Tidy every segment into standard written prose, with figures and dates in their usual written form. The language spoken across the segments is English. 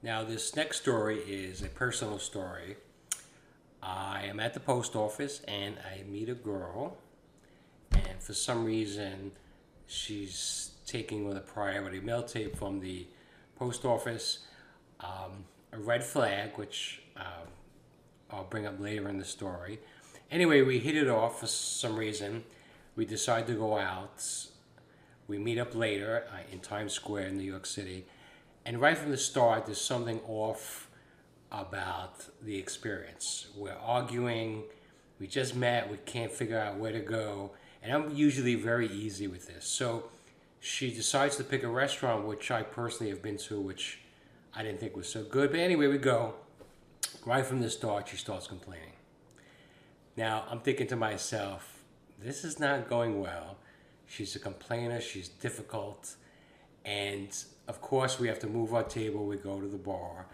Now, this next story is a personal story. I am at the post office and I meet a girl, and for some reason, she's taking with a priority mail tape from the post office, a red flag, which I'll bring up later in the story. Anyway, we hit it off for some reason. We decide to go out. We meet up later in Times Square in New York City. And right from the start, there's something off about the experience. We're arguing. We just met. We can't figure out where to go. And I'm usually very easy with this. So she decides to pick a restaurant, which I personally have been to, which I didn't think was so good. But anyway, we go. Right from the start, she starts complaining. Now, I'm thinking to myself, this is not going well. She's a complainer. She's difficult. And of course, we have to move our table. We go to the bar.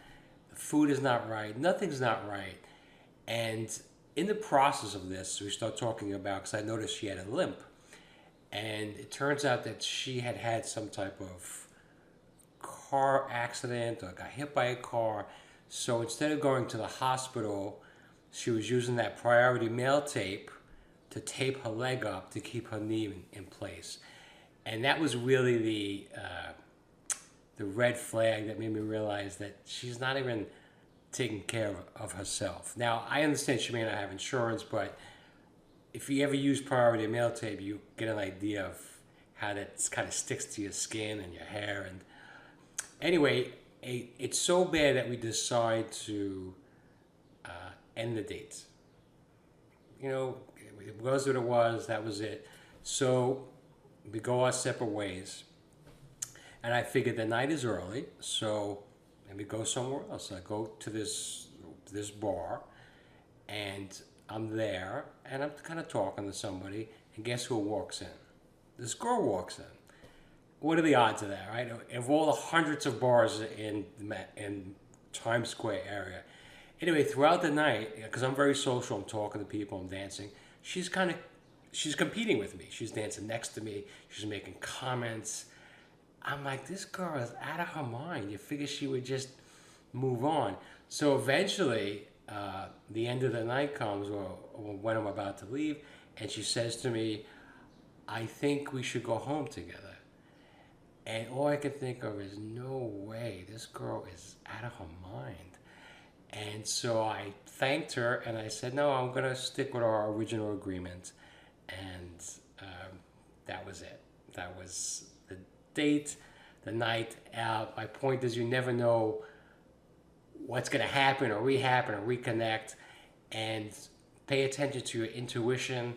The food is not right. Nothing's not right. And in the process of this, we start talking about, because I noticed she had a limp. And it turns out that she had had some type of car accident or got hit by a car. So instead of going to the hospital, she was using that priority mail tape to tape her leg up to keep her knee in place. And that was really the red flag that made me realize that she's not even taking care of herself. Now, I understand she may not have insurance, but if you ever use priority mail tape, you get an idea of how that kind of sticks to your skin and your hair. And anyway, it's so bad that we decide to end the date. You know, it was what it was. That was it. So we go our separate ways. And I figured the night is early, so let me go somewhere else. I go to this bar, and I'm there, and I'm kind of talking to somebody, and guess who walks in? This girl walks in. What are the odds of that, right? Of all the hundreds of bars in Times Square area. Anyway, throughout the night, because I'm very social, I'm talking to people, I'm dancing, she's competing with me. She's dancing next to me. She's making comments. I'm like, this girl is out of her mind. You figure she would just move on. So eventually, the end of the night comes, or when I'm about to leave, and she says to me, I think we should go home together. And all I can think of is, no way, this girl is out of her mind. And so I thanked her, and I said, no, I'm going to stick with our original agreement. And that was it. That was the date, the night out. My point is, you never know what's going to happen or rehappen or reconnect, and pay attention to your intuition,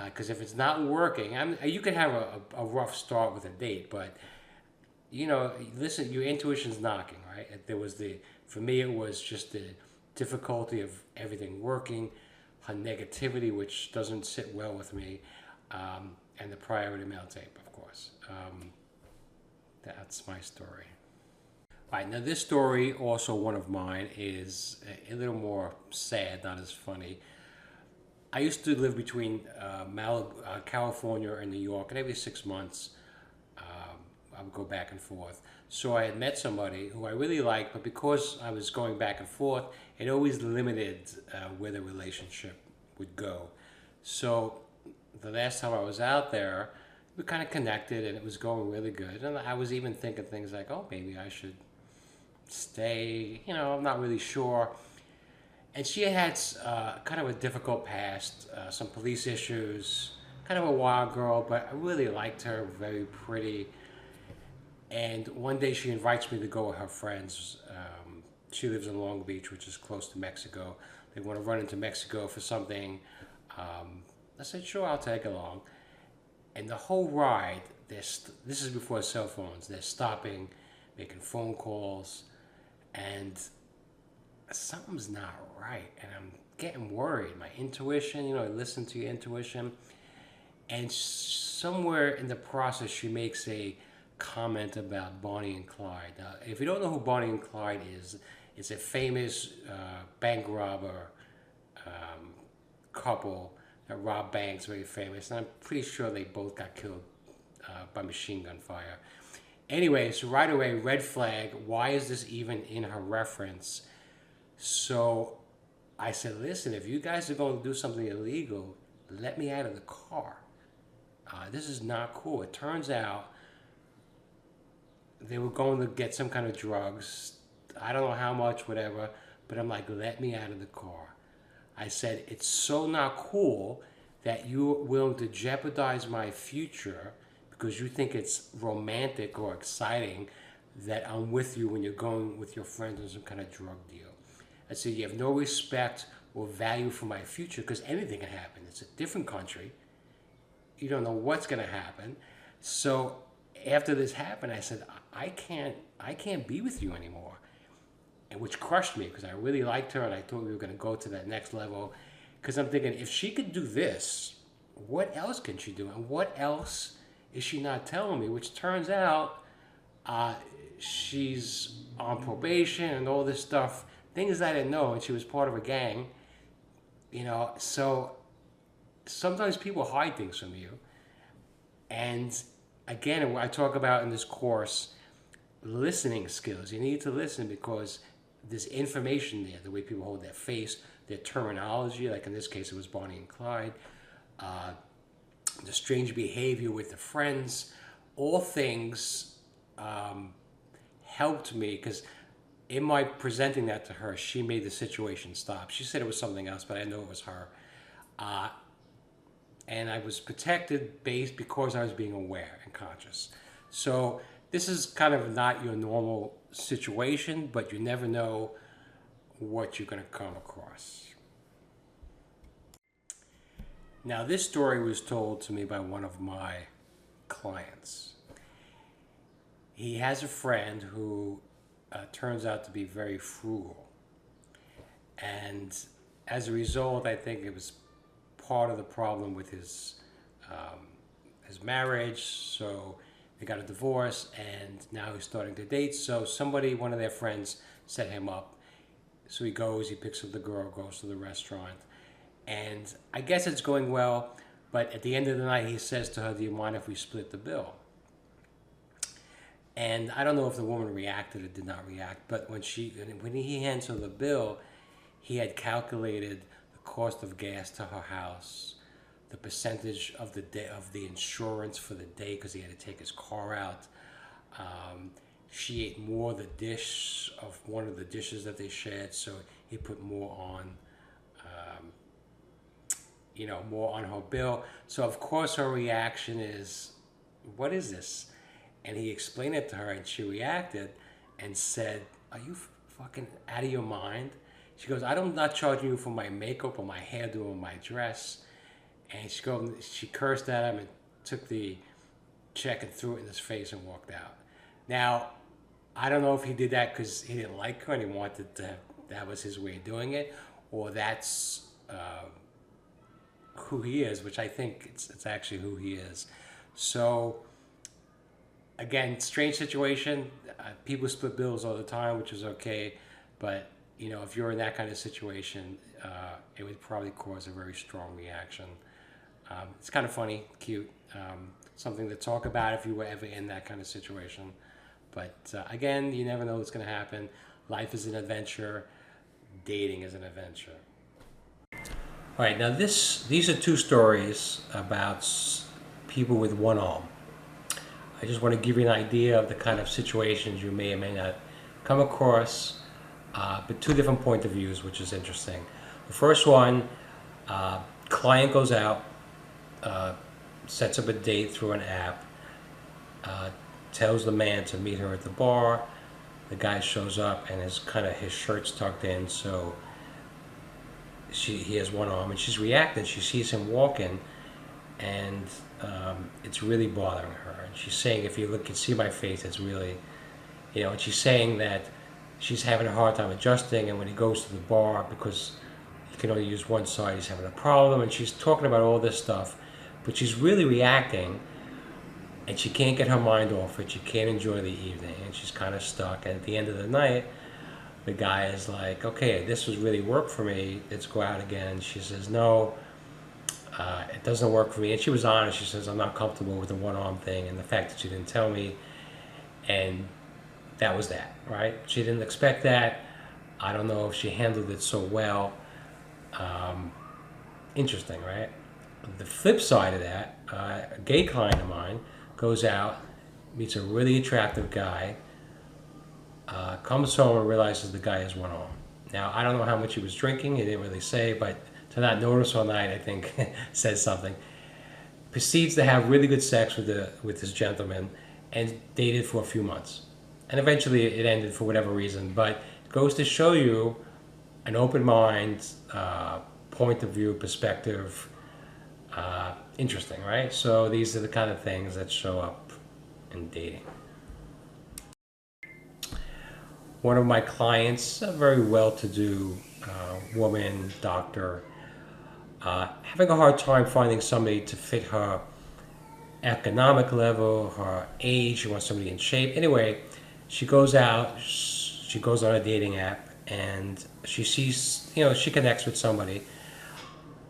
because if it's not working, you can have a rough start with a date, but you know, listen, your intuition's knocking, right? For me, it was just the difficulty of everything working, her negativity, which doesn't sit well with me, and the priority mail tape, of course. That's my story. All right, now this story, also one of mine, is a little more sad, not as funny. I used to live between California and New York, and every 6 months I would go back and forth. So I had met somebody who I really liked, but because I was going back and forth, it always limited where the relationship would go. So the last time I was out there, we kind of connected, and it was going really good. And I was even thinking things like, oh, maybe I should stay. You know, I'm not really sure. And she had kind of a difficult past, some police issues, kind of a wild girl, but I really liked her, very pretty. And one day she invites me to go with her friends. She lives in Long Beach, which is close to Mexico. They want to run into Mexico for something. I said, sure, I'll tag along. And the whole ride, this is before cell phones, they're stopping, making phone calls, and something's not right. And I'm getting worried. My intuition, you know, I listen to your intuition. And somewhere in the process, she makes a comment about Bonnie and Clyde. Now, if you don't know who Bonnie and Clyde is, it's a famous bank robber couple that robbed banks, very famous. And I'm pretty sure they both got killed by machine gun fire. Anyway, so right away, red flag. Why is this even in her reference? So I said, listen, if you guys are going to do something illegal, let me out of the car. This is not cool. It turns out they were going to get some kind of drugs. I don't know how much, whatever. But I'm like, let me out of the car. I said, it's so not cool that you're willing to jeopardize my future because you think it's romantic or exciting that I'm with you when you're going with your friends on some kind of drug deal. I said, you have no respect or value for my future because anything can happen. It's a different country. You don't know what's going to happen. So after this happened, I said, I can't be with you anymore. And which crushed me because I really liked her and I thought we were going to go to that next level. Because I'm thinking, if she could do this, what else can she do? And what else is she not telling me? Which turns out she's on probation and all this stuff. Things I didn't know. And she was part of a gang. You know, so sometimes people hide things from you. And again, what I talk about in this course, listening skills. You need to listen because there's information there, the way people hold their face, their terminology, like in this case it was Bonnie and Clyde, the strange behavior with the friends, all things helped me because in my presenting that to her, she made the situation stop. She said it was something else, but I know it was her. And I was protected because I was being aware and conscious. So this is kind of not your normal situation, but you never know what you're going to come across. Now, this story was told to me by one of my clients. He has a friend who turns out to be very frugal. And as a result, I think it was part of the problem with his marriage. So they got a divorce and now he's starting to date. So one of their friends set him up. So he goes, he picks up the girl, goes to the restaurant. And I guess it's going well. But at the end of the night, he says to her, do you mind if we split the bill? And I don't know if the woman reacted or did not react. But when he hands her the bill, he had calculated the cost of gas to her house, the percentage of the insurance for the day because he had to take his car out. She ate more of the dish of one of the dishes that they shared, so he put more on, more on her bill. So of course her reaction is, "What is this?" And he explained it to her, and she reacted and said, "Are you fucking out of your mind?" She goes, "I'm not charging you for my makeup or my hairdo or my dress." And she cursed at him and took the check and threw it in his face and walked out. Now, I don't know if he did that because he didn't like her and he wanted that was his way of doing it, or that's who he is, which I think it's actually who he is. So, again, strange situation. People split bills all the time, which is okay, but if you're in that kind of situation, it would probably cause a very strong reaction. It's kind of funny, cute, something to talk about if you were ever in that kind of situation. But again, you never know what's going to happen. Life is an adventure. Dating is an adventure. All right, now these are two stories about people with one arm. I just want to give you an idea of the kind of situations you may or may not come across, but two different point of views, which is interesting. The first one, client goes out, sets up a date through an app, tells the man to meet her at the bar. The guy shows up and his shirt's tucked in, so he has one arm, and she's reacting. She sees him walking, and it's really bothering her. And she's saying, if you can see my face, it's really, and she's saying that she's having a hard time adjusting, and when he goes to the bar, because he can only use one side, he's having a problem, and she's talking about all this stuff, but she's really reacting, and she can't get her mind off it. She can't enjoy the evening, and she's kind of stuck. And at the end of the night, the guy is like, okay, this was really work for me, let's go out again. She says, no, it doesn't work for me. And she was honest. She says, I'm not comfortable with the one-arm thing, and the fact that you didn't tell me. And that was that, right? She didn't expect that. I don't know if she handled it so well. Um, Interesting, right? The flip side of that, a gay client of mine goes out, meets a really attractive guy, comes home and realizes the guy has one arm. Now, I don't know how much he was drinking, he didn't really say, but to not notice all night, I think, says something. Proceeds to have really good sex with this gentleman and dated for a few months. And eventually it ended for whatever reason, but it goes to show you an open mind, point of view, perspective. Interesting, right? So these are the kind of things that show up in dating. One of my clients, a very well-to-do woman, doctor, having a hard time finding somebody to fit her economic level, her age. She wants somebody in shape. Anyway, she goes out, she goes on a dating app, and she sees, she connects with somebody,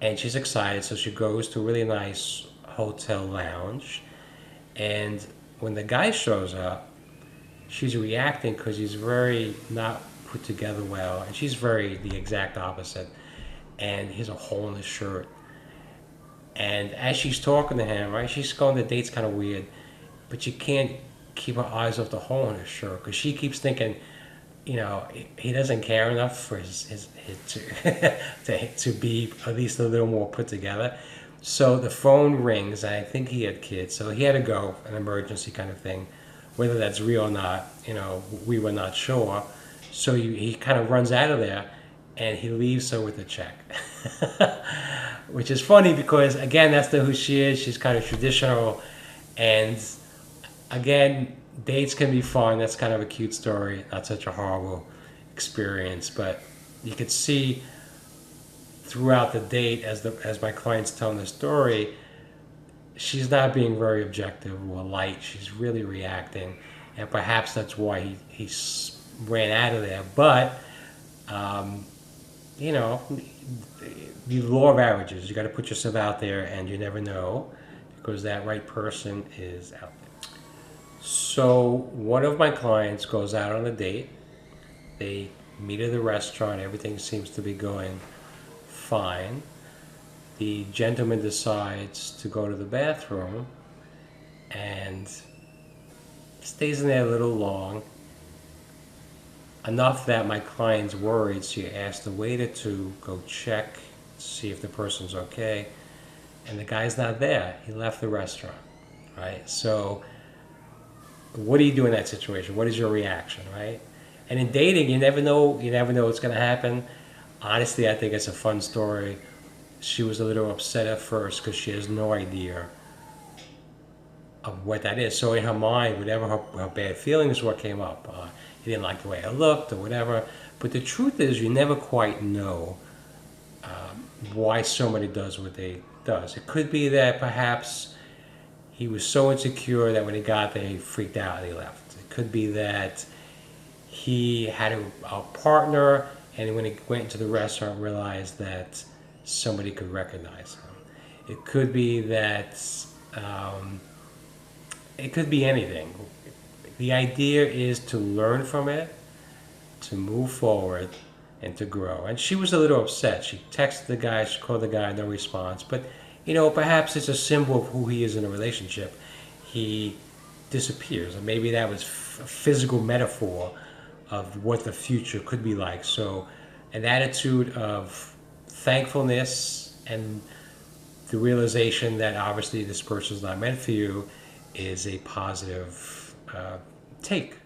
and she's excited. So she goes to a really nice hotel lounge, and when the guy shows up, she's reacting because he's very not put together well, and she's very the exact opposite. And he has a hole in his shirt. And as she's talking to him, right, she's going, the date's kind of weird, but she can't keep her eyes off the hole in his shirt because she keeps thinking, he doesn't care enough for his to be at least a little more put together. So the phone rings, and I think he had kids, so he had to go, an emergency kind of thing. Whether that's real or not, we were not sure. So he kind of runs out of there, and he leaves her with a check. Which is funny because, again, that's not who she is. She's kind of traditional. And again, dates can be fun. That's kind of a cute story, not such a horrible experience. But you could see throughout the date, as my client's telling the story, she's not being very objective or light. She's really reacting. And perhaps that's why he ran out of there. But, the law of averages. You got to put yourself out there, and you never know because that right person is out there. So one of my clients goes out on a date. They meet at a restaurant. Everything seems to be going fine. The gentleman decides to go to the bathroom and stays in there a little long. Enough that my client's worried. She asked the waiter to go check, see if the person's okay, and the guy's not there. He left the restaurant, right? So what do you do in that situation? What is your reaction, right? And in dating, you never know what's going to happen. Honestly, I think it's a fun story. She was a little upset at first because she has no idea of what that is. So in her mind, whatever her bad feelings were came up. He didn't like the way I looked or whatever. But the truth is, you never quite know why somebody does what they does. It could be that perhaps he was so insecure that when he got there, he freaked out and he left. It could be that he had a partner, and when he went into the restaurant, realized that somebody could recognize him. It could be that it could be anything. The idea is to learn from it, to move forward, and to grow. And she was a little upset. She texted the guy, she called the guy, no response. But, perhaps it's a symbol of who he is in a relationship. He disappears. And maybe that was a physical metaphor of what the future could be like. So an attitude of thankfulness and the realization that obviously this person's not meant for you is a positive take